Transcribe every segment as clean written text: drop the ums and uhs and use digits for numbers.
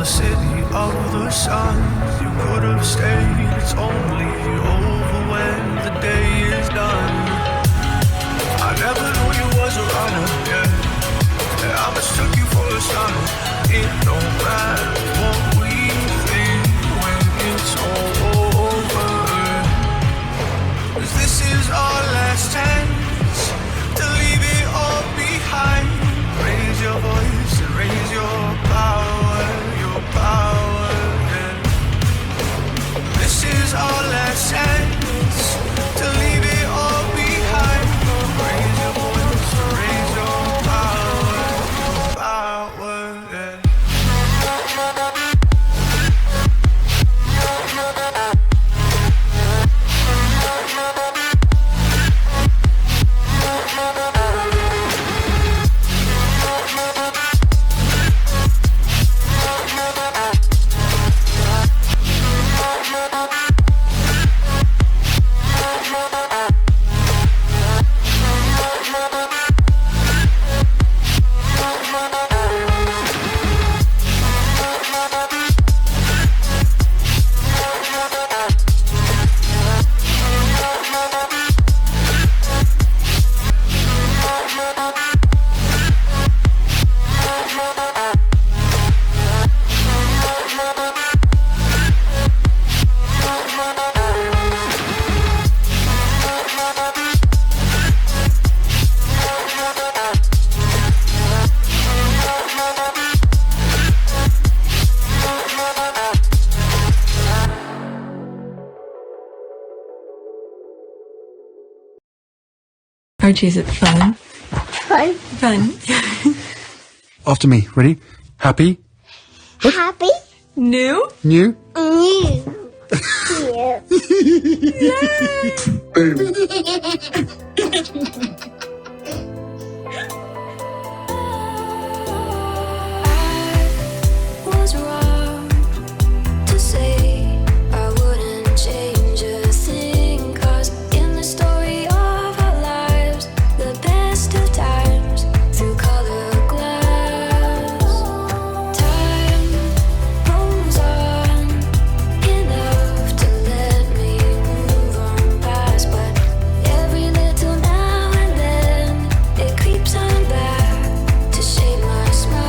the city of the sun. You could have stayed, it's only over when the day is done. I never knew you was a runner, yeah. I mistook you for a son. It don't matter what we think when it's all over. 'Cause this is our last chance to leave it all behind. Raise your voice and raise your power, yeah. This is our last chance to leave it all behind. Raise your voice and raise your power, yeah. Archie, is it fun? Fun. Fun. After me. Ready? Happy? Happy. New? New? New. Boom. Was wrong to say I wouldn't change a thing, 'cause in the story of our lives, the best of times through color glass, time rolls on enough to let me move on past, but every little now and then it creeps on back to shade my smile.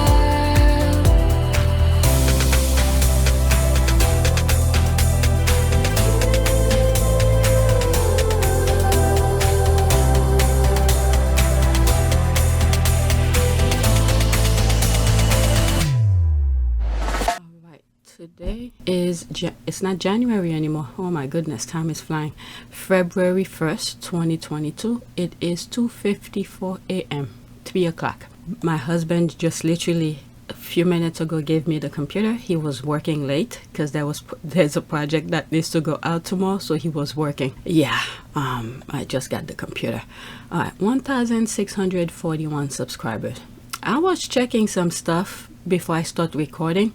Alright, today is, it's not January anymore. Oh my goodness, time is flying. February 1st, 2022. It is 2:54 a.m., 3 o'clock. My husband just literally a few minutes ago gave me the computer. He was working late because there's a project that needs to go out tomorrow, so he was working. Yeah, I just got the computer. Alright, 1,641 subscribers. I was checking some stuff before I start recording.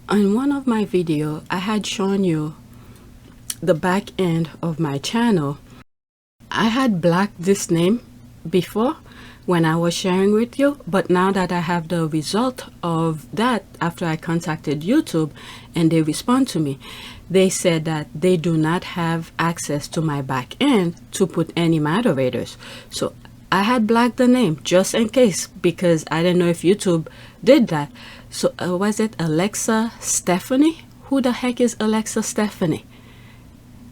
On one of my videos, I had shown you the back end of my channel. I had blacked this name before when I was sharing with you, but now that I have the result of that after I contacted YouTube and they respond to me, they said that they do not have access to my back end to put any moderators. So I had blacked the name just in case, because I didn't know if YouTube did that. So was it Alexa Stephanie? Who the heck is Alexa Stephanie?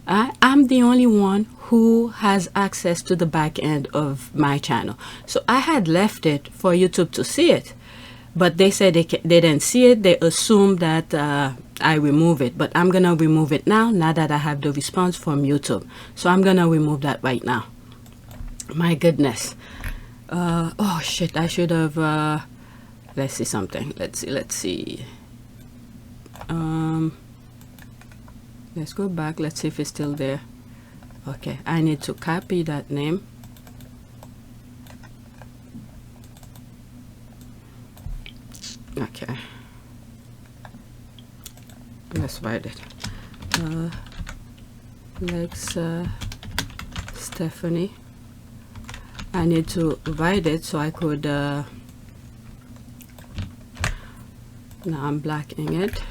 I'm the only one who has access to the back end of my channel. So I had left it for YouTube to see it, but they said they didn't see it. They assumed that I remove it, but I'm gonna remove it now that I have the response from YouTube. So I'm gonna remove that right now. My goodness. Oh shit, I should have let's see something. Let's see. Let's go back. Let's see if it's still there. Okay, I need to copy that name. Okay, let's write it. Alexa Stephanie. I need to write it so I could Now I'm blacking it,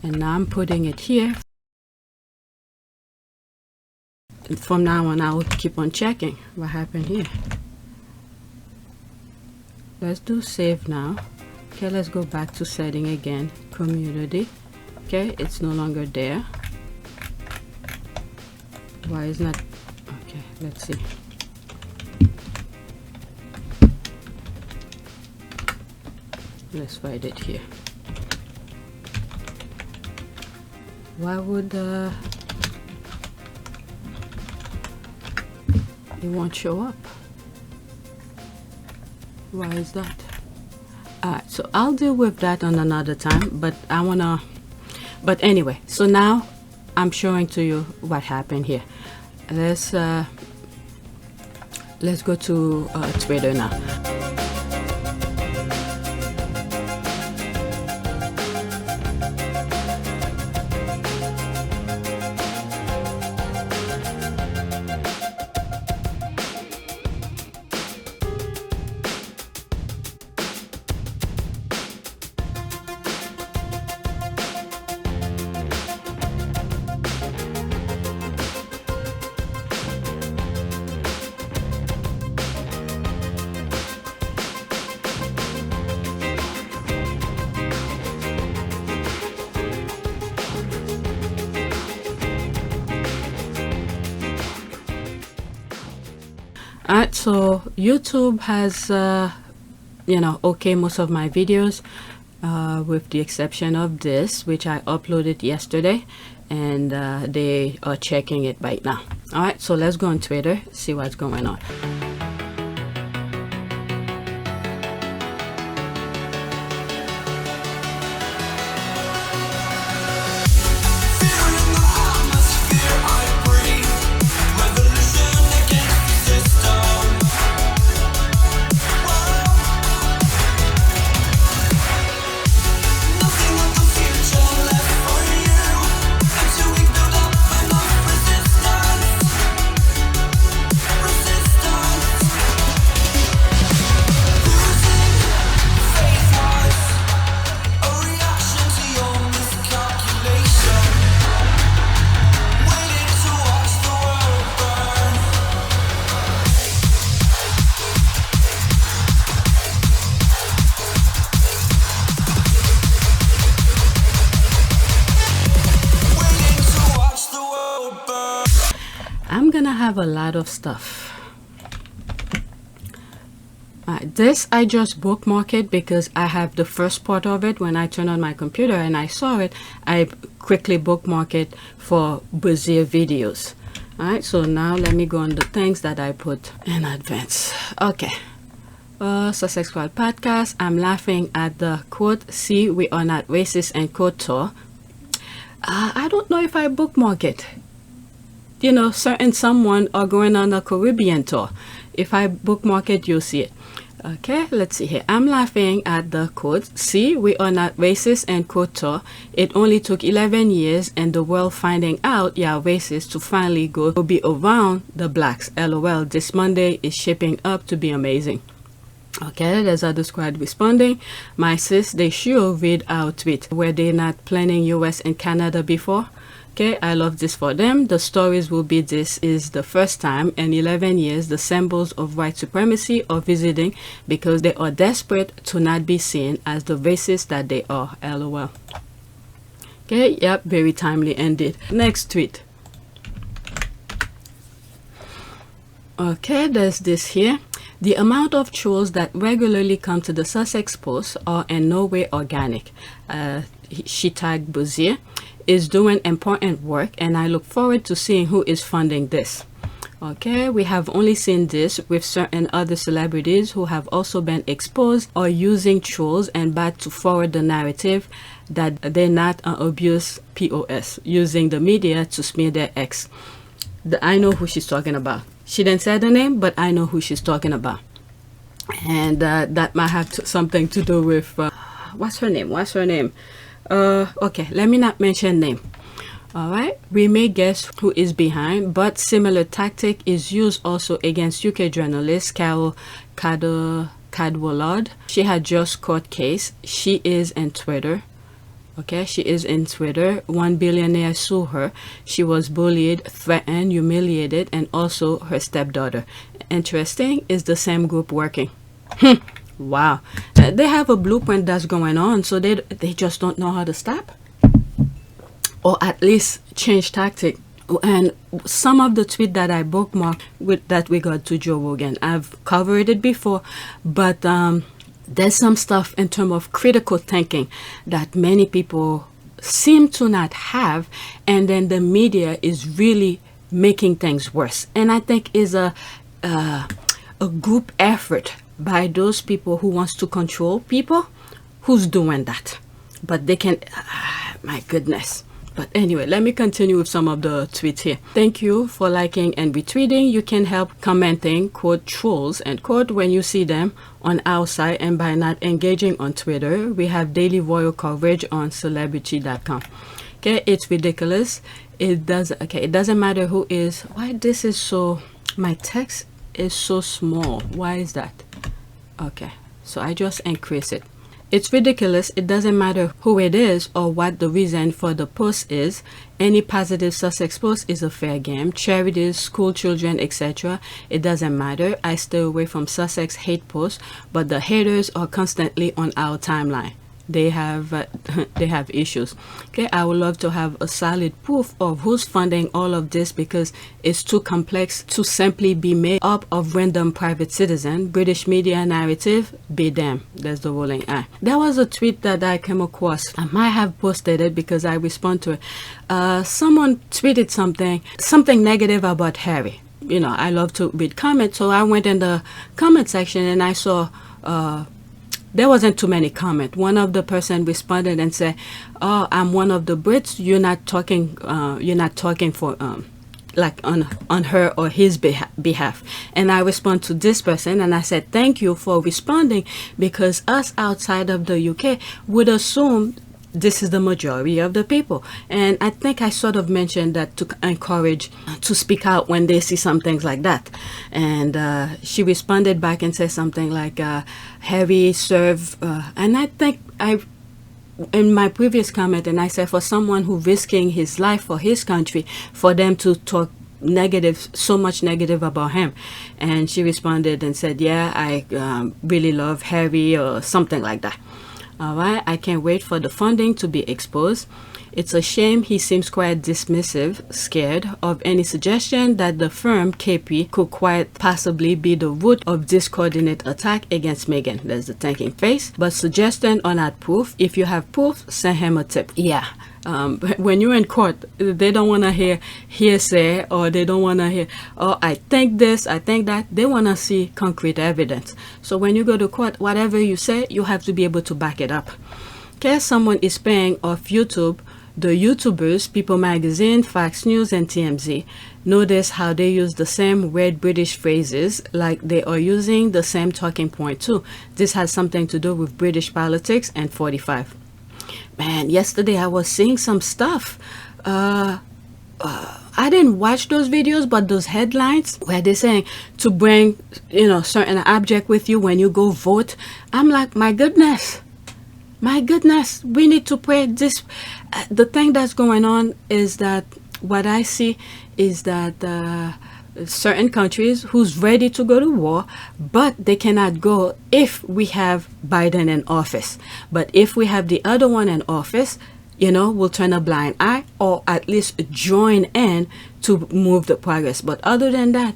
and now I'm putting it here. And from now on, I will keep on checking what happened here. Let's do save now. Okay, let's go back to setting again, community. Okay, it's no longer there. Why is not? Okay, let's see. Let's write it here. Why would it won't show up? Why is that? Alright, so I'll deal with that on another time, but but anyway, so now I'm showing to you what happened here. Let's go to Twitter now. Alright, so YouTube has okay most of my videos, with the exception of this, which I uploaded yesterday, and they are checking it right now. Alright, so let's go on Twitter, see what's going on. I'm gonna have a lot of stuff. This I just bookmarked it because I have the first part of it. When I turned on my computer and I saw it, I quickly bookmarked it for busier videos. Alright, so now let me go on the things that I put in advance. Okay. Sussex podcast. I'm laughing at the quote, "See, we are not racist," and quote tour. I don't know if I bookmark it. You know, someone are going on a Caribbean tour. If I bookmark it, you'll see it. Okay, let's see here. I'm laughing at the quote, "See, we are not racist," and quote tour. It only took 11 years and the world finding out you're racist to finally go be around the blacks. LOL, this Monday is shaping up to be amazing. Okay, there's other squad responding. "My sis, they should read our tweet. Were they not planning US and Canada before? Okay, I love this for them. The stories will be this is the first time in 11 years the symbols of white supremacy are visiting because they are desperate to not be seen as the racists that they are. LOL." Okay, yep, very timely indeed. Next tweet. Okay, there's this here. "The amount of trolls that regularly come to the Sussex Post are in no way organic." She tagged Buzier. "Is doing important work and I look forward to seeing who is funding this." Okay, we have only seen this with certain other celebrities who have also been exposed or using trolls and bad to forward the narrative that they're not an abuse POS, using the media to smear their ex. I know who she's talking about. She didn't say the name, but I know who she's talking about. And that might have something to do with, what's her name? Okay, let me not mention name. Alright, we may guess who is behind, but similar tactic is used also against UK journalist Carol Cadwallaud. She had just court case. She is in Twitter. Okay, she is in Twitter. One billionaire sued her. She was bullied, threatened, humiliated, and also her stepdaughter. Interesting, is the same group working. Wow. They have a blueprint that's going on, so they just don't know how to stop. Or at least change tactic. And some of the tweet that I bookmarked with that we got to Joe Rogan, I've covered it before, but there's some stuff in terms of critical thinking that many people seem to not have, and then the media is really making things worse. And I think is a group effort by those people who wants to control people who's doing that. But they can, my goodness. But anyway, let me continue with some of the tweets here. Thank you for liking and retweeting. You can help commenting, quote, trolls, and quote, when you see them on our site, and by not engaging on Twitter. We have daily royal coverage on celebrity.com. Okay, it's ridiculous. It doesn't matter who is. Why this is so, my text is so small. Why is that? Okay, so I just increase it. It's ridiculous. It doesn't matter who it is or what the reason for the post is. Any positive Sussex post is a fair game. Charities, school children, etc. It doesn't matter. I stay away from Sussex hate posts, but the haters are constantly on our timeline. They have issues. Okay, I would love to have a solid proof of who's funding all of this, because it's too complex to simply be made up of random private citizen. British media narrative, be damned. There's the rolling eye. There was a tweet that I came across. I might have posted it because I respond to it. Someone tweeted something negative about Harry. You know, I love to read comments, so I went in the comment section and I saw there wasn't too many comments. One of the person responded and said, "Oh, I'm one of the Brits. You're not talking for like on her or his behalf." And I respond to this person and I said, "Thank you for responding, because us outside of the UK would assume this is the majority of the people." And I think I sort of mentioned that to encourage to speak out when they see some things like that. And she responded back and said something like, Harry serve, and I think in my previous comment, and I said, for someone who risking his life for his country, for them to talk negative, so much negative about him. And she responded and said, yeah, I really love Harry, or something like that. All right, I can't wait for the funding to be exposed. It's a shame he seems quite dismissive, scared of any suggestion that the firm KP could quite possibly be the root of this coordinated attack against Meghan. There's the thinking face. But suggestion or not proof, if you have proof, send him a tip. Yeah. When you're in court, they don't want to hear hearsay, or they don't want to hear, oh, I think this, I think that. They want to see concrete evidence. So when you go to court, whatever you say, you have to be able to back it up. Okay, someone is paying off YouTube. The YouTubers, People Magazine, Fox News, and TMZ, notice how they use the same weird British phrases, like they are using the same talking point too. This has something to do with British politics and 45. Man, yesterday I was seeing some stuff. I didn't watch those videos, but those headlines where they're saying to bring, certain object with you when you go vote. I'm like, my goodness, we need to pray this. The thing that's going on is that what I see is that certain countries who's ready to go to war, but they cannot go if we have Biden in office. But if we have the other one in office, we'll turn a blind eye, or at least join in to move the progress. But other than that,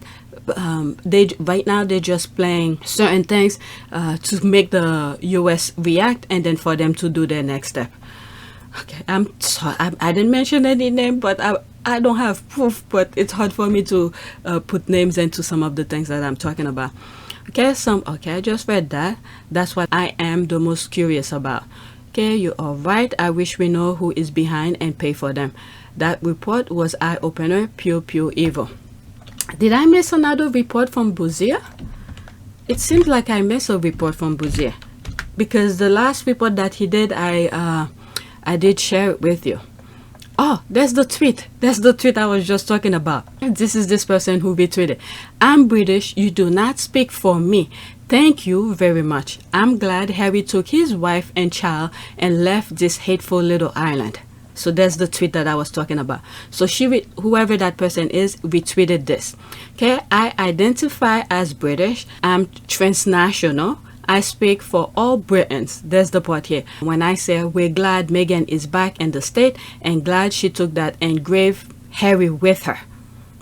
right now they're just playing certain things to make the US react, and then for them to do their next step. Okay, I'm sorry, I didn't mention any name, but I don't have proof, but it's hard for me to put names into some of the things that I'm talking about. Okay, I just read that. That's what I am the most curious about. Okay, you are right. I wish we know who is behind and pay for them. That report was eye-opener, pure evil. Did I miss another report from Bouzier? It seems like I missed a report from Bouzier, because the last report that he did, I did share it with you. Oh, that's the tweet. That's the tweet I was just talking about. This is this person who retweeted. I'm British. You do not speak for me. Thank you very much. I'm glad Harry took his wife and child and left this hateful little island. So that's the tweet that I was talking about. So whoever that person is, retweeted this. Okay, I identify as British. I'm transnational. I speak for all Britons. There's the part here. When I say we're glad Meghan is back in the state and glad she took that engraved Harry with her.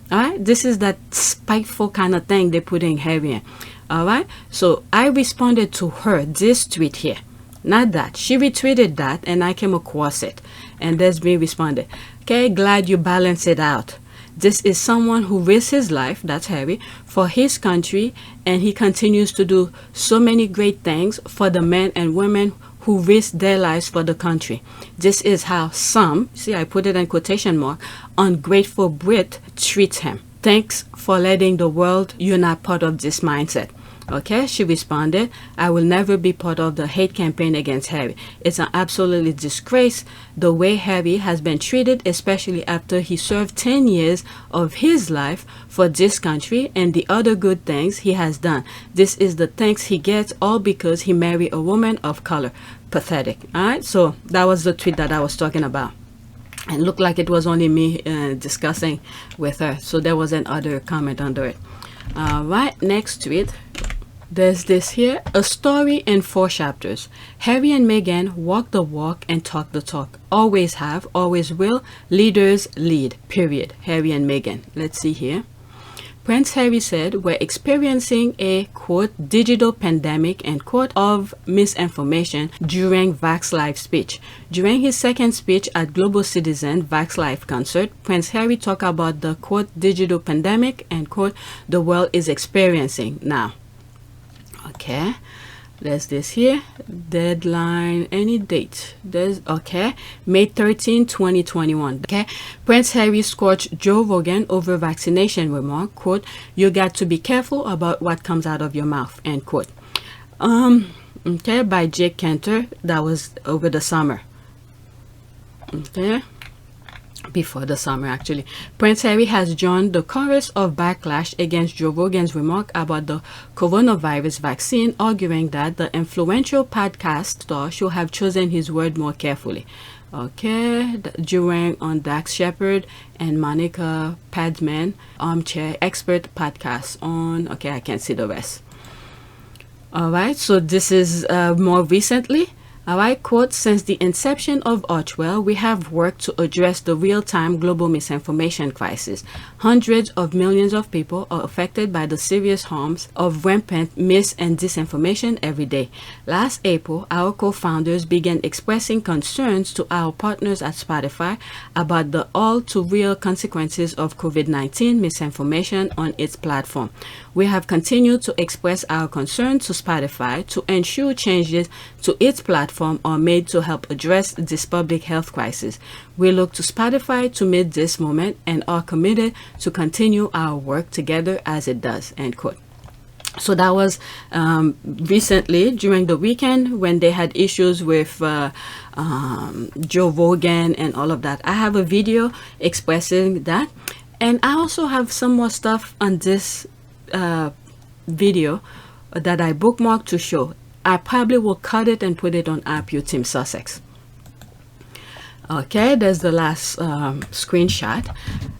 All right, this is that spiteful kind of thing they put in Harry in. All right, so I responded to her this tweet here. Not that. She retweeted that and I came across it. And there's me responded. Okay, glad you balance it out. This is someone who risks his life, that's Harry, for his country, and he continues to do so many great things for the men and women who risk their lives for the country. This is how some, see I put it in quotation mark, ungrateful Brit treats him. Thanks for letting the world you're not part of this mindset. Okay, she responded, I will never be part of the hate campaign against Harry. It's an absolutely disgrace the way Harry has been treated, especially after he served 10 years of his life for this country and the other good things he has done. This is the thanks he gets, all because he married a woman of color. Pathetic. All right, so that was the tweet that I was talking about. And it looked like it was only me discussing with her. So there was another comment under it. All right, next tweet. There's this here, a story in 4 chapters. Harry and Meghan walk the walk and talk the talk. Always have, always will. Leaders lead, period. Harry and Meghan. Let's see here. Prince Harry said, we're experiencing a, quote, digital pandemic, end quote, of misinformation during Vax Live speech. During his second speech at Global Citizen Vax Live concert, Prince Harry talked about the, quote, digital pandemic, end quote, the world is experiencing now. Okay, there's this here, deadline, any date, there's, okay, May 13, 2021. Okay, Prince Harry scorched Joe Rogan over vaccination remark, quote, you got to be careful about what comes out of your mouth, end quote. Okay, by Jake Cantor. That was over the summer. Okay, before the summer actually. Prince Harry has joined the chorus of backlash against Joe Rogan's remark about the coronavirus vaccine, arguing that the influential podcast star should have chosen his word more carefully. Okay, during on Dax Shepard and Monica Padman Armchair Expert podcast on, okay, I can't see the rest. All right, so this is more recently. All right, quote, since the inception of Archwell, we have worked to address the real-time global misinformation crisis. Hundreds of millions of people are affected by the serious harms of rampant mis- and disinformation every day. Last April, our co-founders began expressing concerns to our partners at Spotify about the all-too-real consequences of COVID-19 misinformation on its platform. We have continued to express our concern to Spotify to ensure changes to its platform are made to help address this public health crisis. We look to Spotify to meet this moment and are committed to continue our work together as it does, end quote. So that was recently during the weekend when they had issues with Joe Rogan and all of that. I have a video expressing that, and I also have some more stuff on this video that I bookmarked to show. I probably will cut it and put it on AppU Team Sussex. Okay, there's the last screenshot.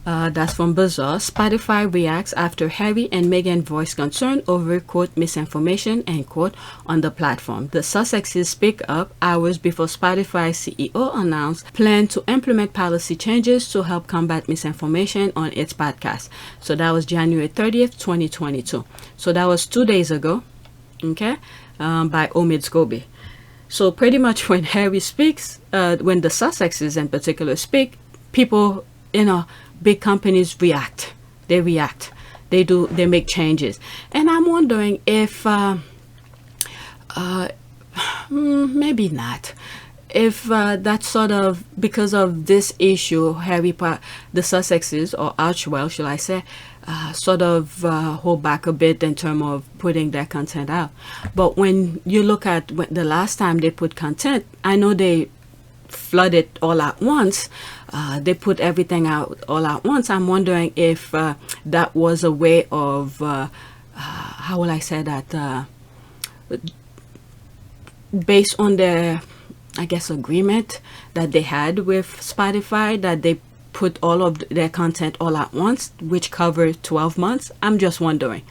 That's from Bazaar. Spotify reacts after Harry and Meghan voiced concern over, quote, misinformation, end quote, on the platform. The Sussexes speak up hours before Spotify's CEO announced plan to implement policy changes to help combat misinformation on its podcast. So that was January 30th, 2022. So that was 2 days ago, okay, by Omid Scobie. So pretty much when Harry speaks, when the Sussexes in particular speak, people, big companies react. They react. They make changes. And I'm wondering if, maybe not. If that sort of, because of this issue, the Sussexes, or Archwell, shall I say, sort of hold back a bit in terms of putting their content out. But when you look at the last time they put content, I know they flooded all at once. They put everything out all at once. I'm wondering if that was a way of, how will I say that, based on their, I guess, agreement that they had with Spotify, that they put all of their content all at once, which covered 12 months. I'm just wondering,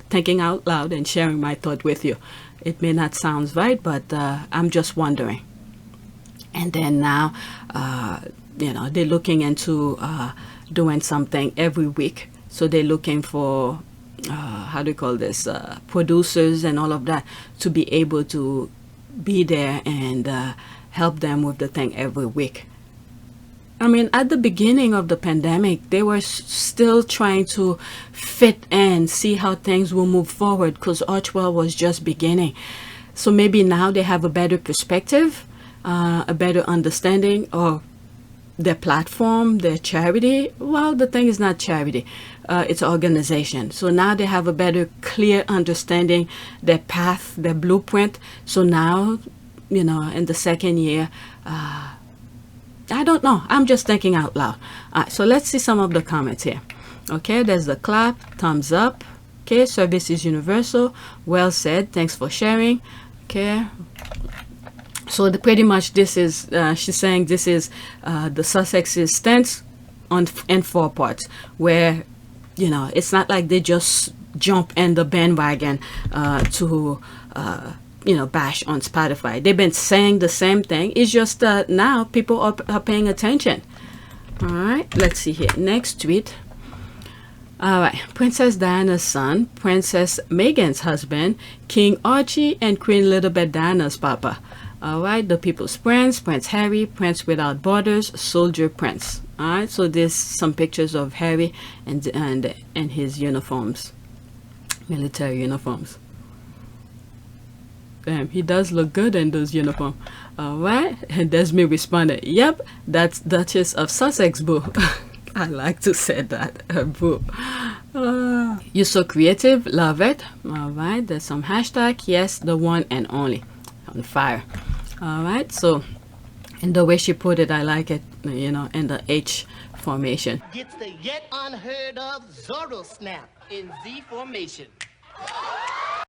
thinking out loud and sharing my thought with you. It may not sound right, but I'm just wondering. And then now, they're looking into doing something every week. So they're looking for, how do you call this, producers and all of that to be able to be there and help them with the thing every week. I mean, at the beginning of the pandemic, they were still trying to fit and see how things will move forward, because Archwell was just beginning. So maybe now they have a better perspective, a better understanding of their platform, their charity. Well, the thing is not charity, it's organization. So now they have a better, clear understanding, their path, their blueprint. So now, in the second year, I don't know. I'm just thinking out loud. All right, so let's see some of the comments here. Okay, there's the clap, thumbs up. Okay, service is universal. Well said. Thanks for sharing. Okay. So pretty much this is, she's saying this is the Sussex's stance in 4 parts, where, it's not like they just jump in the bandwagon to bash on Spotify. They've been saying the same thing. It's just now people are paying attention. All right, let's see here. Next tweet. All right, Princess Diana's son, Princess Meghan's husband, King Archie, and Queen Elizabeth Diana's papa. All right, the people's prince, Prince Harry, Prince Without Borders, Soldier Prince. All right, so there's some pictures of Harry and his uniforms, military uniforms. Damn, he does look good in those uniforms. All right, and Desmi responded, "Yep, that's Duchess of Sussex, boo." I like to say that, boo. You're so creative, love it. All right, there's some hashtag. Yes, the one and only, on fire. All right, so in the way she put it, I like it. In the H formation. Gets the yet unheard of Zorro snap in Z formation.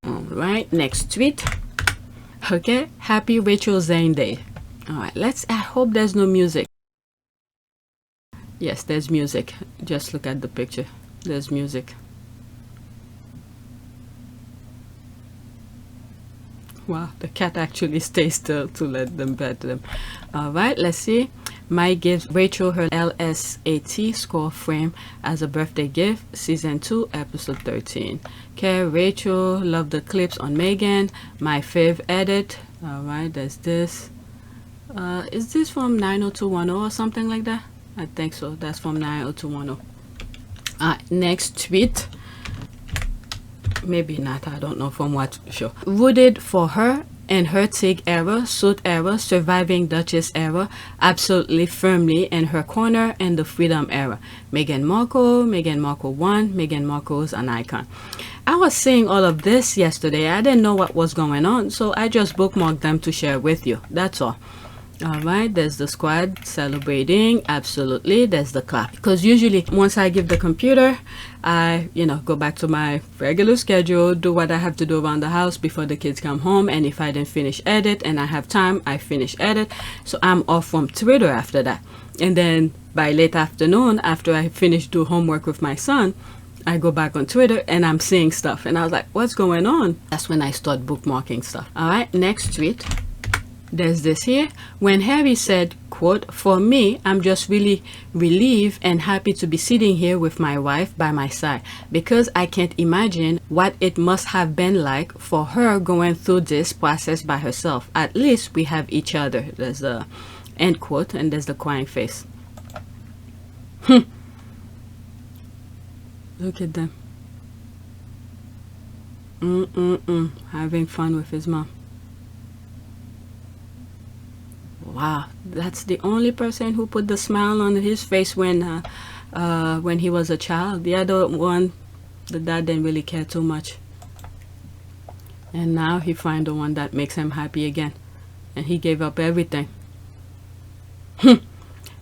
All right, next tweet. Okay, happy Rachel Zane Day. All right, I hope there's no music. Yes, there's music. Just look at the picture. There's music. Wow, the cat actually stays still to let them pet them. All right, let's see. Mike gives Rachel her LSAT score frame as a birthday gift, season 2, episode 13. Okay, Rachel, love the clips on Meghan. My fave edit. All right, there's this. Is this from 90210 or something like that? I think so. That's from 90210. Next tweet. Maybe not. I don't know from what show. Rooted for her and her Tig era, suit era, surviving Duchess era, absolutely firmly in her corner in the Freedom era. Meghan Markle 1, Meghan Markle's an icon. I was seeing all of this yesterday. I didn't know what was going on, so I just bookmarked them to share with you. That's all. All right, there's the squad celebrating. Absolutely, there's the clap. Because usually once I give the computer, I go back to my regular schedule, do what I have to do around the house before the kids come home, and if I didn't finish edit and I have time, I finish edit. So I'm off from Twitter after that. And then by late afternoon, after I finish do homework with my son, I go back on Twitter and I'm seeing stuff, and I was like, what's going on? That's when I start bookmarking stuff. All right, next tweet. There's this here. When Harry said, quote, "For me, I'm just really relieved and happy to be sitting here with my wife by my side, because I can't imagine what it must have been like for her going through this process by herself. At least we have each other." There's the end quote, and there's the crying face. Look at them. Having fun with his mom. Wow, that's the only person who put the smile on his face when he was a child. The other one, the dad didn't really care too much. And now he find the one that makes him happy again. And he gave up everything.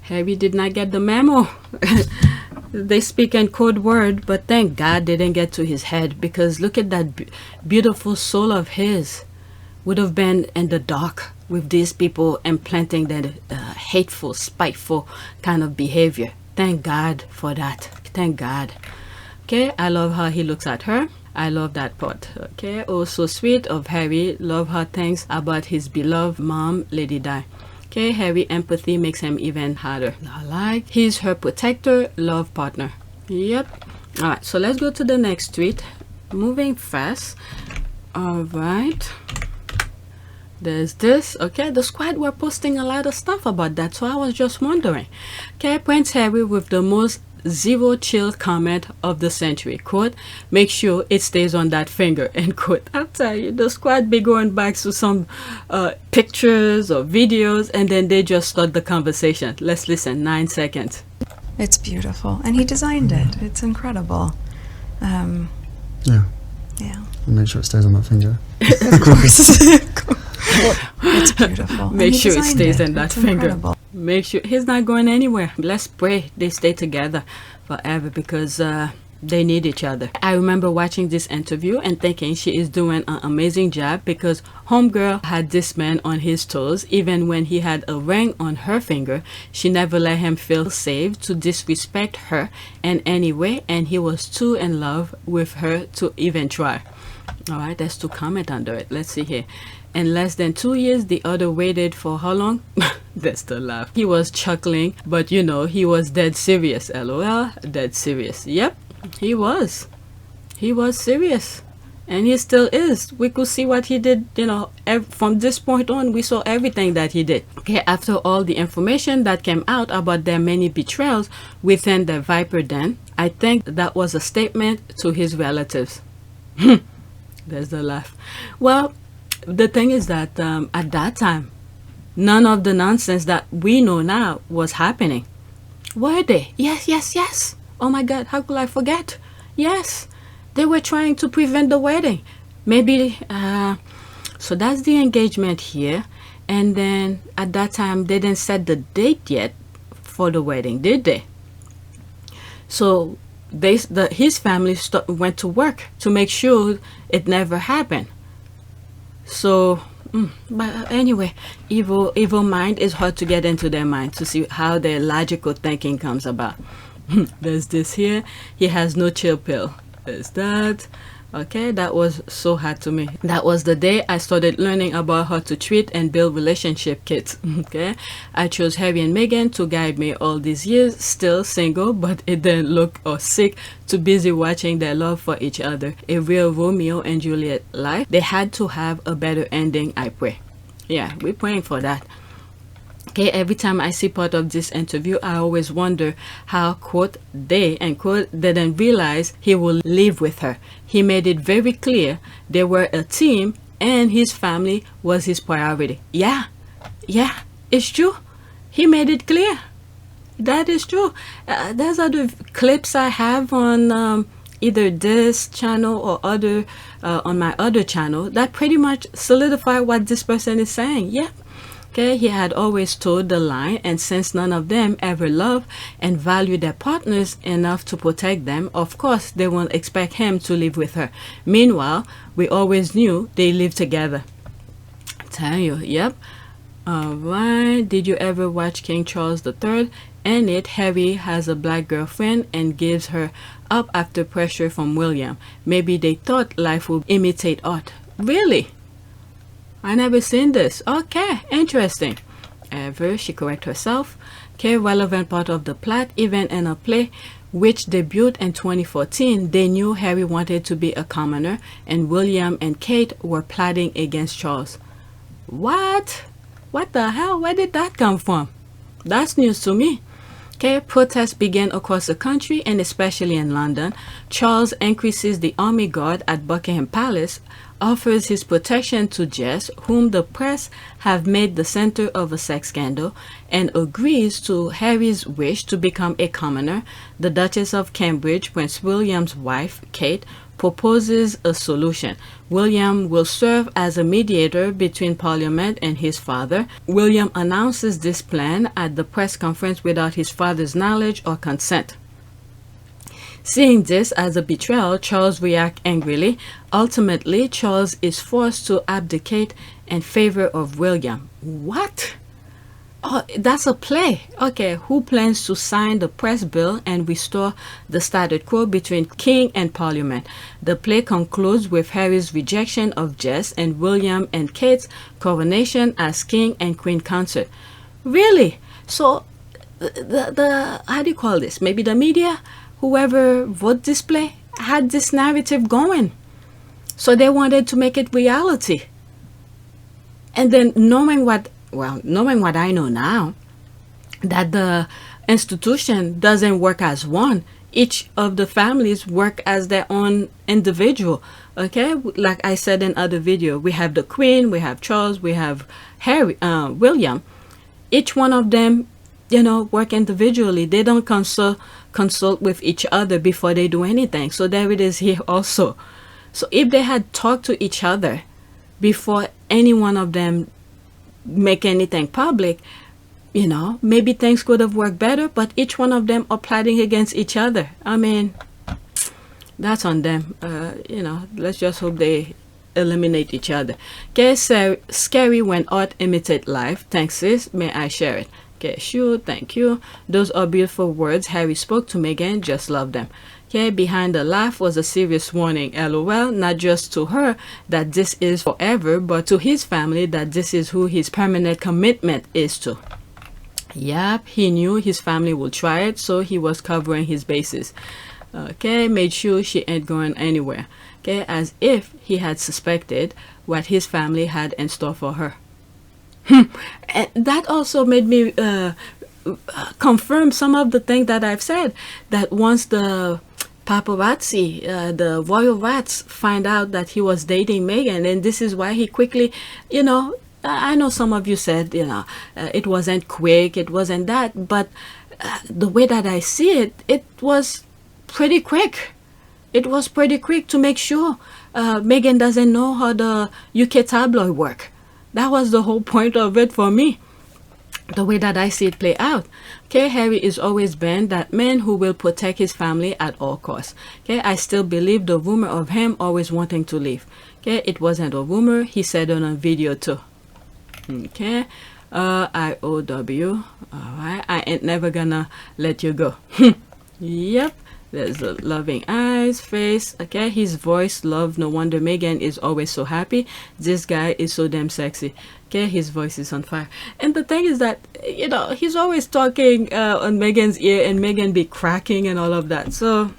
Harry did not get the memo. They speak in code word, but thank God they didn't get to his head, because look at that beautiful soul of his. Would have been in the dark with these people implanting that hateful, spiteful kind of behavior. Thank God for that. Thank God. Okay, I love how he looks at her. I love that part. Okay, oh, so sweet of Harry. Love how thinks about his beloved mom, Lady Di. Okay, Harry empathy makes him even harder. I like he's her protector, love partner. Yep. All right, so let's go to the next tweet. Moving fast. All right. There's this. Okay, the squad were posting a lot of stuff about that, so I was just wondering. Okay, Prince Harry with the most zero chill comment of the century. Quote, make sure it stays on that finger, end quote. I'll tell you, the squad be going back to some pictures or videos, and then they just start the conversation. Let's listen. 9 seconds. It's beautiful. And he designed it. It's incredible. Yeah. Yeah. Make sure it stays on that finger. Of course. It's beautiful. Make And he sure it designed stays in that It's finger. incredible. Make sure he's not going anywhere. Let's pray they stay together forever, because they need each other. I remember watching this interview and thinking she is doing an amazing job, because homegirl had this man on his toes. Even when he had a ring on her finger, she never let him feel safe to disrespect her in any way, and he was too in love with her to even try. All right, that's to comment under it. Let's see here. In less than 2 years, the other waited for how long? That's the laugh. He was chuckling, but you know, he was dead serious. LOL, dead serious. Yep, he was. He was serious. And he still is. We could see what he did, you know, from this point on, we saw everything that he did. Okay, after all the information that came out about their many betrayals within the Viper Den, I think that was a statement to his relatives. There's the laugh. Well, the thing is that at that time, none of the nonsense that we know now was happening. Were they? Yes, yes, yes. Oh my God, how could I forget? Yes, they were trying to prevent the wedding. Maybe, so that's the engagement here. And then at that time, they didn't set the date yet for the wedding, did they? So his family went to work to make sure it never happened. So, but anyway, evil mind is hard to get into their mind to see how their logical thinking comes about. There's this here. He has no chill pill. There's that. Okay, that was so hard to me. That was the day I started learning about how to treat and build relationship kits. Okay, I chose Harry and Meghan to guide me all these years. Still single, but it didn't look or sick. Too busy watching their love for each other. A real Romeo and Juliet life. They had to have a better ending, I pray. Yeah, we're praying for that. Okay, every time I see part of this interview, I always wonder how, quote, they, end quote, didn't realize he will live with her. He made it very clear they were a team and his family was his priority. Yeah, it's true. He made it clear. That is true. There's other clips I have on either this channel or other on my other channel that pretty much solidify what this person is saying. Yeah. Okay, he had always toed the line, and since none of them ever loved and valued their partners enough to protect them, of course they won't expect him to live with her. Meanwhile, we always knew they lived together. I'm telling you, yep. Alright, did you ever watch King Charles III? In it, Harry has a black girlfriend and gives her up after pressure from William. Maybe they thought life would imitate art. Really? I never seen this. Okay, interesting. Ever, she correct herself. Okay, relevant part of the plot, even in a play which debuted in 2014, they knew Harry wanted to be a commoner and William and Kate were plotting against Charles. What? What the hell? Where did that come from? That's news to me. Okay, protests began across the country and especially in London. Charles increases the army guard at Buckingham Palace, offers his protection to Jess, whom the press have made the center of a sex scandal, and agrees to Harry's wish to become a commoner. The Duchess of Cambridge, Prince William's wife, Kate, proposes a solution. William will serve as a mediator between Parliament and his father. William announces this plan at the press conference without his father's knowledge or consent. Seeing this as a betrayal, Charles reacts angrily. Ultimately, Charles is forced to abdicate in favor of William. What? Oh, that's a play. Okay, who plans to sign the press bill and restore the status quo between king and parliament? The play concludes with Harry's rejection of Jess and William and Kate's coronation as king and queen consort. Really? So, the how do you call this? Maybe the media, whoever wrote this play, had this narrative going. So they wanted to make it reality. And then knowing what I know now, that the institution doesn't work as one. Each of the families work as their own individual. Okay, like I said in other video, we have the Queen, we have Charles, we have William. Each one of them, work individually. They don't consult with each other before they do anything. So there it is here also. So if they had talked to each other before any one of them make anything public, maybe things could have worked better, but each one of them are plotting against each other. I mean, that's on them. Let's just hope they eliminate each other. Okay, so scary when art imitates life. Thanks, sis. May I share it? Okay, sure, thank you. Those are beautiful words Harry spoke to Meghan. Just love them. Okay, behind the laugh was a serious warning. LOL, not just to her that this is forever, but to his family that this is who his permanent commitment is to. Yep, he knew his family would try it, so he was covering his bases. Okay, made sure she ain't going anywhere. Okay, as if he had suspected what his family had in store for her. And that also made me confirm some of the things that I've said, that once the paparazzi, the royal rats, find out that he was dating Meghan, and this is why he quickly, I know some of you said, it wasn't quick, it wasn't that, but the way that I see it, it was pretty quick. It was pretty quick to make sure Meghan doesn't know how the UK tabloid work. That was the whole point of it for me, the way that I see it play out. Okay, Harry is always been that man who will protect his family at all costs. Okay, I still believe the rumor of him always wanting to leave. Okay, it wasn't a rumor, he said on a video too. Okay, IOW, alright, I ain't never gonna let you go. Yep, there's the loving eyes, face. Okay, his voice, love, no wonder Meghan is always so happy. This guy is so damn sexy. Okay, his voice is on fire. And the thing is that, he's always talking on Meghan's ear, and Meghan be cracking and all of that. So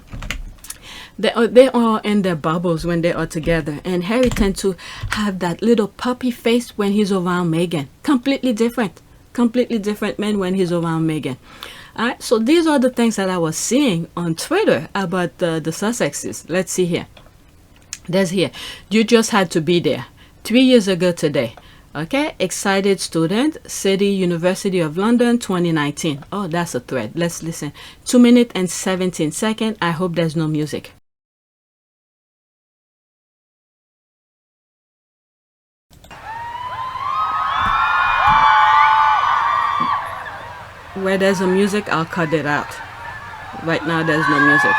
they are in their bubbles when they are together. And Harry tends to have that little puppy face when he's around Meghan. Completely different man when he's around Meghan. Alright, so these are the things that I was seeing on Twitter about the Sussexes. Let's see here. There's here. You just had to be there. 3 years ago today. Okay, excited student, City University of London 2019. Oh, that's a thread. Let's listen. 2 minutes and 17 seconds. I hope there's no music. Where there's a music, I'll cut it out. Right now, there's no music.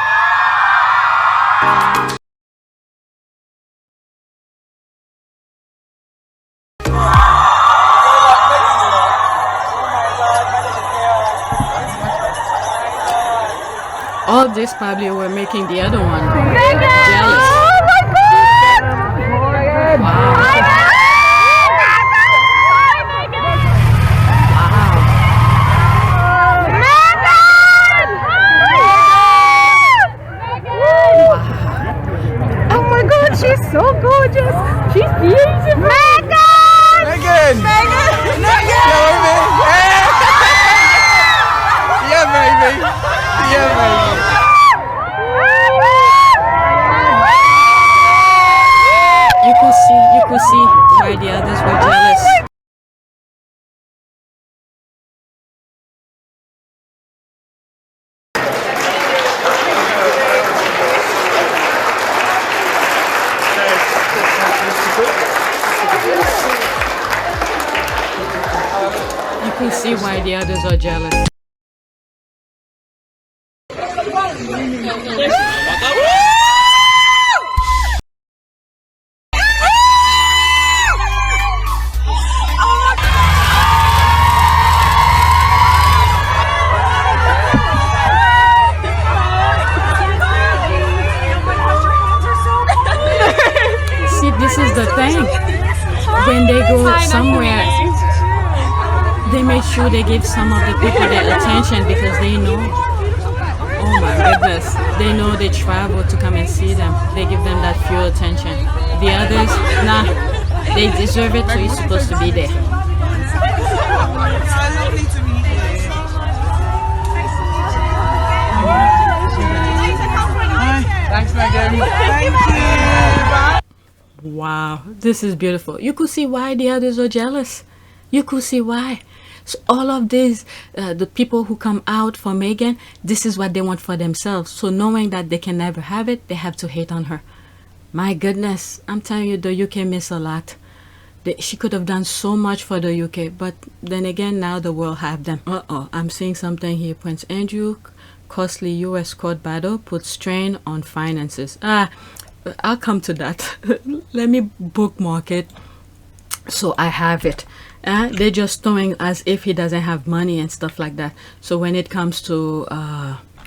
All this probably were making the other one jealous. Oh my god! Wow. She's so gorgeous. She's beautiful. Meghan! Meghan! Meghan! Yeah, baby! Yeah, baby! You could see why the others were jealous. You can see why the others are jealous. when they go somewhere, they make sure they give some of the people their attention because they know. Oh my goodness, they know they travel to come and see them. They give them that few attention. The others, nah, they deserve it, so you're supposed to be there. Lovely to meet you. Thanks, Meghan. Thank you. Wow, this is beautiful. You could see why the others are jealous. You could see why. So all of these, the people who come out for Meghan, this is what they want for themselves. So knowing that they can never have it, they have to hate on her. My goodness, I'm telling you, the UK miss a lot. She could have done so much for the UK, but then again, now the world have them. I'm seeing something here. Prince Andrew, costly US court battle puts strain on finances. I'll come to that. Let me bookmark it so I have it. They're just throwing as if he doesn't have money and stuff like that. So when it comes to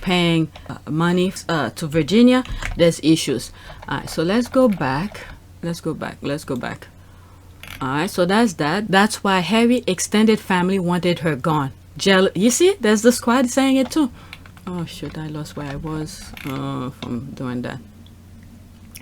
paying money to Virginia, there's issues. So let's go back. Let's go back. Alright, so that's that. That's why Harry extended family wanted her gone. You see, there's the squad saying it too. Oh shoot, I lost where I was from doing that.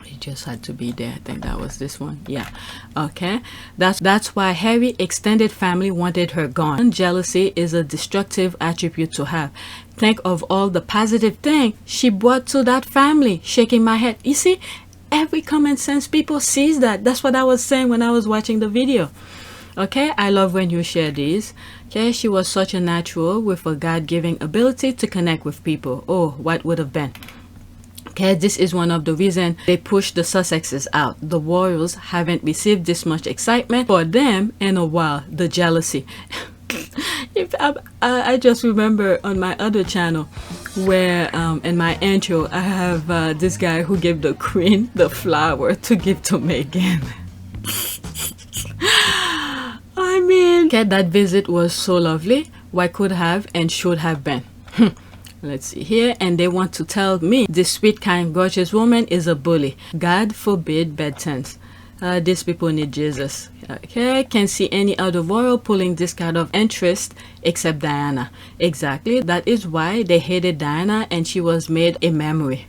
He just had to be there. I think that was this one. Yeah. Okay. That's why Harry extended family wanted her gone. Jealousy is a destructive attribute to have. Think of all the positive thing she brought to that family. Shaking my head. You see, every common sense people sees that. That's what I was saying when I was watching the video. Okay, I love when you share these. Okay, she was such a natural with a God-given ability to connect with people. Oh, what would have been. Okay, this is one of the reasons they pushed the Sussexes out. The Royals haven't received this much excitement for them in a while. The jealousy. I just remember on my other channel where in my intro I have this guy who gave the queen the flower to give to Meghan. I mean, okay, that visit was so lovely. What could have and should have been. Let's see here. And they want to tell me this sweet, kind, gorgeous woman is a bully. God forbid bad sense. These people need Jesus. Okay, can't see any other royal pulling this kind of interest except Diana. Exactly. That is why they hated Diana and she was made a memory.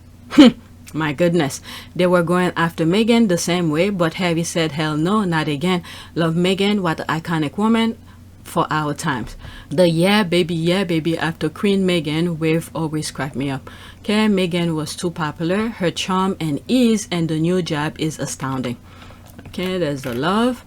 My goodness. They were going after Meghan the same way, but Harry said, hell no, not again. Love Meghan, what an iconic woman for our times. The yeah baby after Queen Meghan wave always cracked me up. Okay, Meghan was too popular. Her charm and ease and the new job is astounding. Okay, there's the love.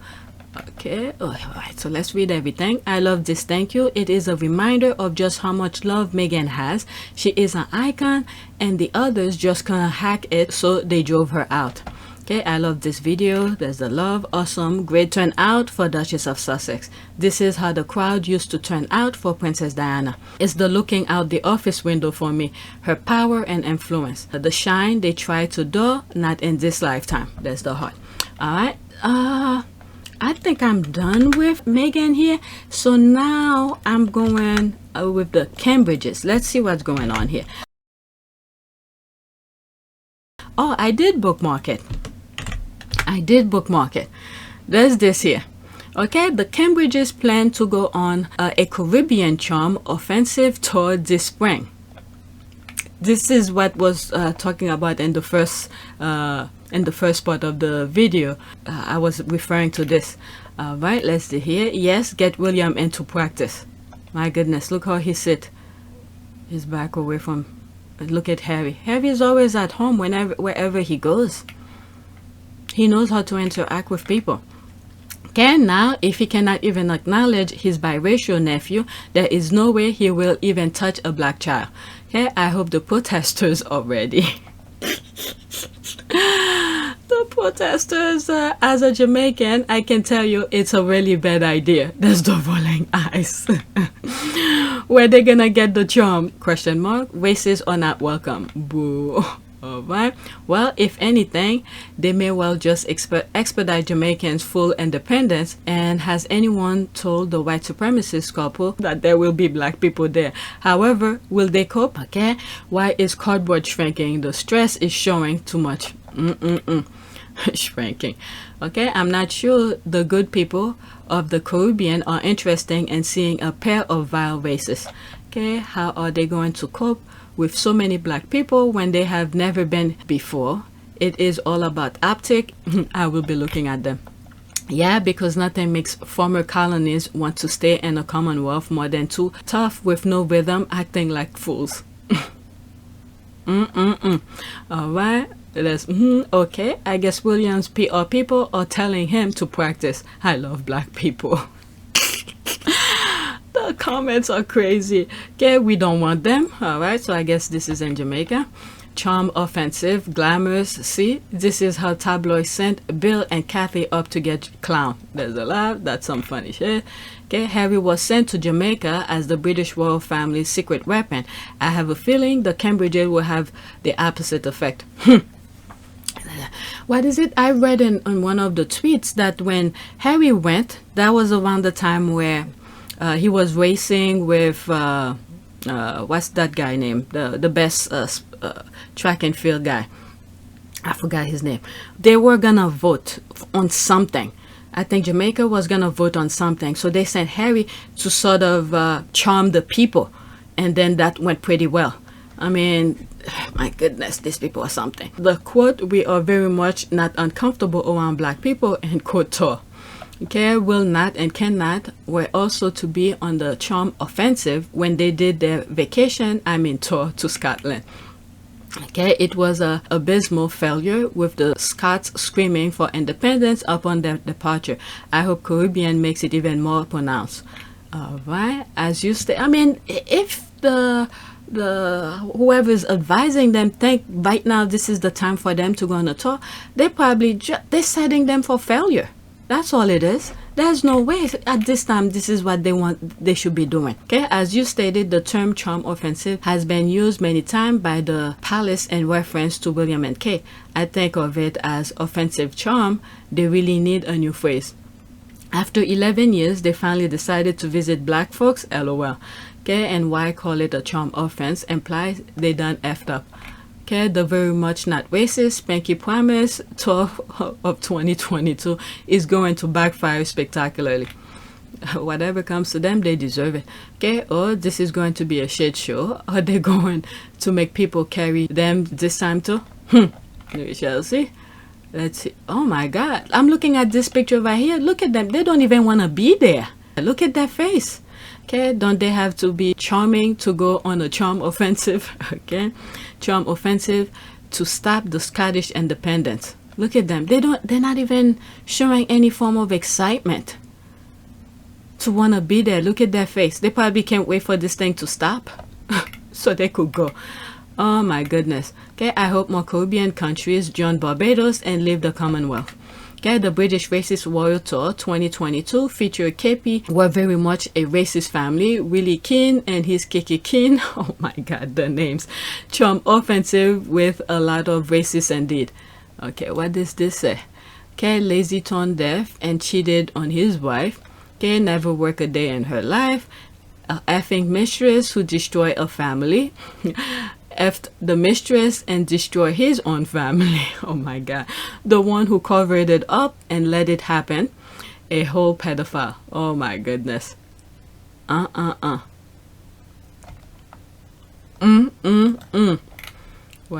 Okay, all right, so let's read everything. I love this, thank you. It is a reminder of just how much love Meghan has. She is an icon and the others just gonna hack it, so they drove her out. Okay, I love this video. There's the love. Awesome. Great turnout for Duchess of Sussex. This is how the crowd used to turn out for Princess Diana. It's the looking out the office window for me. Her power and influence. The shine they try to do, not in this lifetime. There's the heart. Alright. I think I'm done with Meghan here. So now I'm going with the Cambridges. Let's see what's going on here. Oh, I did bookmark it. There's this here. Okay, the Cambridges plan to go on a Caribbean charm offensive tour this spring. This is what was talking about in the first part of the video. I was referring to this. Right, let's see here. Yes, get William into practice. My goodness, look how he sit. He's back away from. Look at Harry. Harry is always at home wherever he goes. He knows how to interact with people. Okay, now if he cannot even acknowledge his biracial nephew, there is no way he will even touch a black child. Okay, I hope the protesters are ready. The protesters, as a Jamaican, I can tell you it's a really bad idea. There's the rolling eyes. Where they gonna get the charm? Question mark. Races are not welcome. Boo. Alright. Well, if anything, they may well just expedite Jamaicans' full independence. And has anyone told the white supremacist couple that there will be black people there? However, will they cope? Okay. Why is cardboard shrinking? The stress is showing too much. Shrinking. Okay, I'm not sure the good people of the Caribbean are interested in seeing a pair of vile races. Okay, how are they going to cope with so many black people when they have never been before? It is all about optic. I will be looking at them. Yeah, because nothing makes former colonies want to stay in the Commonwealth more than two tough with no rhythm acting like fools. Alright, let's okay. I guess William's PR people are telling him to practice. I love black people. The comments are crazy. Okay, we don't want them. Alright, so I guess this is in Jamaica. Charm, offensive, glamorous. See, this is how tabloids sent Bill and Kathy up to get clown. There's a laugh. That's some funny shit. Okay, Harry was sent to Jamaica as the British royal family's secret weapon. I have a feeling the Cambridge will have the opposite effect. What is it? I read in one of the tweets that when Harry went, that was around the time where he was racing with what's that guy name? The best track and field guy. I forgot his name. They were gonna vote on something. I think Jamaica was gonna vote on something. So they sent Harry to sort of charm the people. And then that went pretty well. I mean, my goodness, these people are something. The quote, we are very much not uncomfortable around black people, and quote Tor. Okay, will not and cannot were also to be on the charm offensive when they did their vacation, tour to Scotland. Okay, it was a abysmal failure with the Scots screaming for independence upon their departure. I hope Caribbean makes it even more pronounced. Alright, as you say, I mean, if the whoever's advising them think right now this is the time for them to go on a tour, they probably they're setting them for failure. That's all it is. There's no way at this time this is what they should be doing. Okay, as you stated, the term charm offensive has been used many times by the palace in reference to William and Kate. I think of it as offensive charm. They really need a new phrase. After 11 years, they finally decided to visit black folks, LOL. Okay, and why call it a charm offense implies they done effed up. Okay, the very much not racist Spanky Promise tour of 2022 is going to backfire spectacularly. Whatever comes to them, they deserve it. Okay, or this is going to be a shit show. Are they going to make people carry them this time too? We shall see. Let's see. Oh my God, I'm looking at this picture right here. Look at them. They don't even want to be there. Look at their face. Okay, don't they have to be charming to go on a charm offensive? Okay, charm offensive to stop the Scottish independence. Look at them. They're not even showing any form of excitement to want to be there. Look at their face. They probably can't wait for this thing to stop so they could go. Oh my goodness. Okay, I hope more Caribbean countries join Barbados and leave the Commonwealth. Okay, the British Racist Royal Tour 2022 featured KP, were very much a racist family, Willie Keane and his Kiki Keane. Oh my God, the names. Charm offensive with a lot of racists indeed. Okay, what does this say? Okay, lazy, tone deaf and cheated on his wife. Okay, never work a day in her life. A effing mistress who destroyed a family. Effed the mistress and destroy his own family. Oh my God. The one who covered it up and let it happen. A whole pedophile. Oh my goodness. What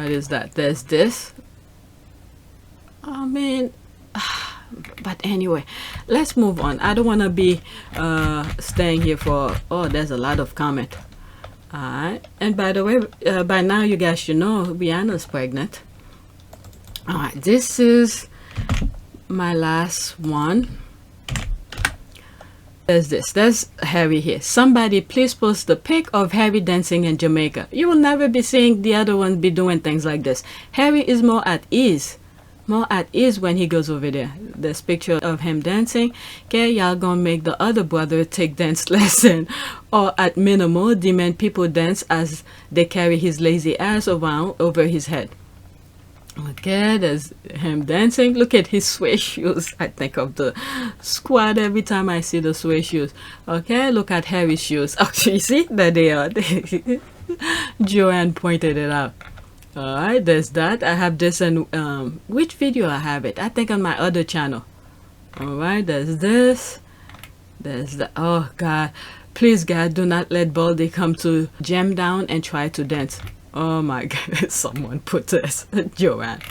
is that? There's this. I mean, but anyway, let's move on. I don't want to be staying here for, oh, there's a lot of comment. Alright, and by the way, by now you guys should know Rihanna's pregnant. Alright, this is my last one. There's Harry here. Somebody please post the pic of Harry dancing in Jamaica. You will never be seeing the other ones be doing things like this. Harry is more at ease when he goes over there. This picture of him dancing. Okay, y'all gonna make the other brother take dance lesson, or at minimal demand people dance as they carry his lazy ass around over his head. Okay, there's him dancing. Look at his suede shoes. I think of the squad every time I see the suede shoes. Okay, look at Harry's shoes. Actually, see, there they are. Joanne pointed it out. All right, there's that. I have this and which video I have it? I think on my other channel. All right, there's this. There's the, oh God, please God, do not let Baldy come to jam down and try to dance. Oh my God, someone put this, Joanne.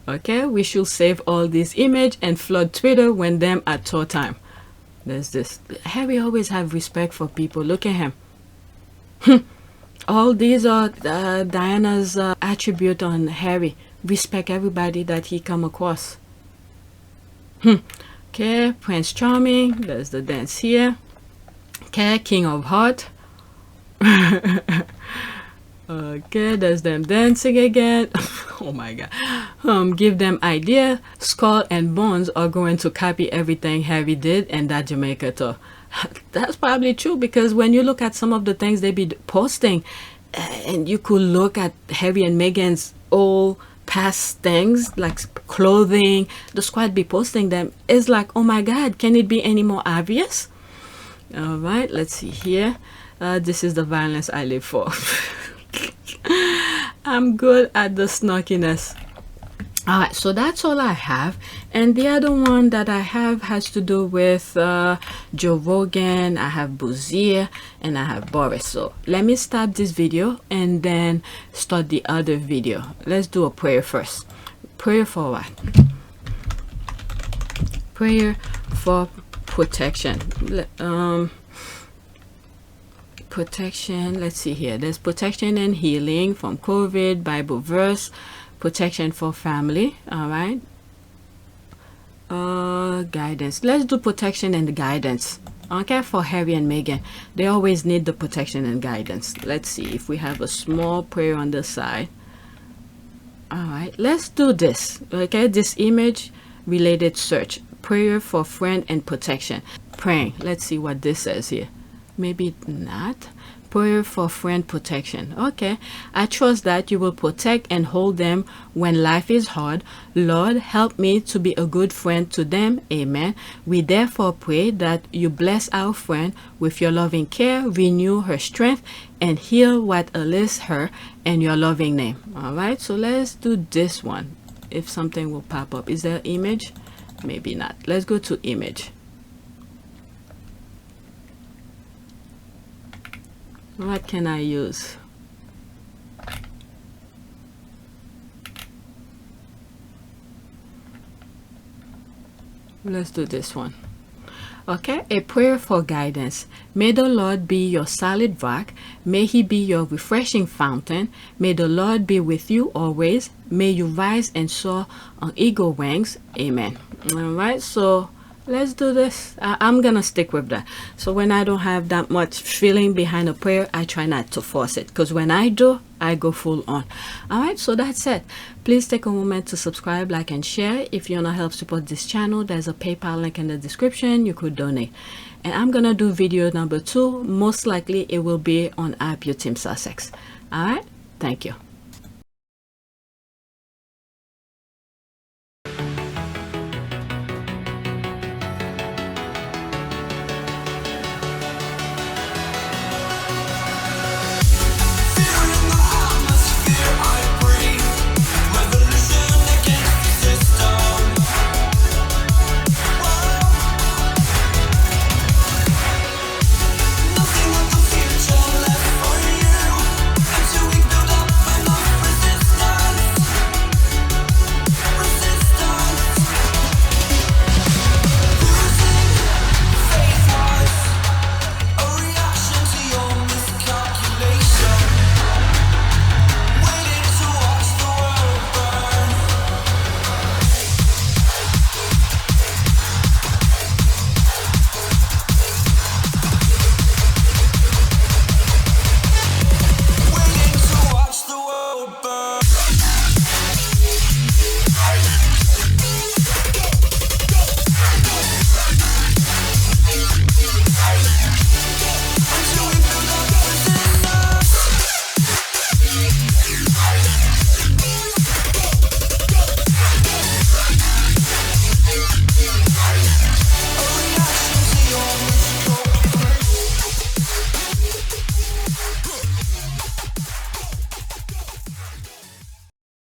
Okay, we should save all these image and flood Twitter when them at tour time. There's this. Harry always have respect for people. Look at him. All these are Diana's attribute on Harry. Respect everybody that he come across. Okay, Prince Charming. There's the dance here. Okay, King of Heart. Okay, there's them dancing again. Oh my God. Give them idea. Skull and Bones are going to copy everything Harry did and that Jamaica tour. That's probably true, because when you look at some of the things they be posting, and you could look at Harry and Meghan's old past things like clothing, the squad be posting them, it's like, oh my God, can it be any more obvious? All right, let's see here. This is the violence I live for. I'm good at the snarkiness. All right, so that's all I have, and the other one that I have has to do with Joe Rogan. I have Bozier and I have Boris. So let me stop this video and then start the other video. Let's do a prayer first. Prayer for what? Prayer for protection. Protection, let's see here. There's protection and healing from COVID, Bible verse. Protection for family. All right, guidance. Let's do protection and guidance. Okay, for Harry and Meghan, they always need the protection and guidance. Let's see if we have a small prayer on the side. All right, let's do this. Okay, this image related search, prayer for friend and protection. Praying. Let's see what this says here. Maybe not. Prayer for friend protection. Okay, I trust that you will protect and hold them when life is hard. Lord, help me to be a good friend to them. Amen. We therefore pray that you bless our friend with your loving care, renew her strength, and heal what ails her in your loving name. All right, so let's do this one. If something will pop up. Is there an image? Maybe not. Let's go to image. What can I use? Let's do this one. Okay, a prayer for guidance. May the Lord be your solid rock. May he be your refreshing fountain. May the Lord be with you always. May you rise and soar on eagle wings. Amen. All right, so let's do this. I'm gonna stick with that. So when I don't have that much feeling behind a prayer, I try not to force it, because when I do, I go full on. All right, so that's it. Please take a moment to subscribe, like, and share. If you want to help support this channel, there's a PayPal link in the description. You could donate. And I'm gonna do video number 2. Most likely it will be on App Your Team Sussex. All right, thank you.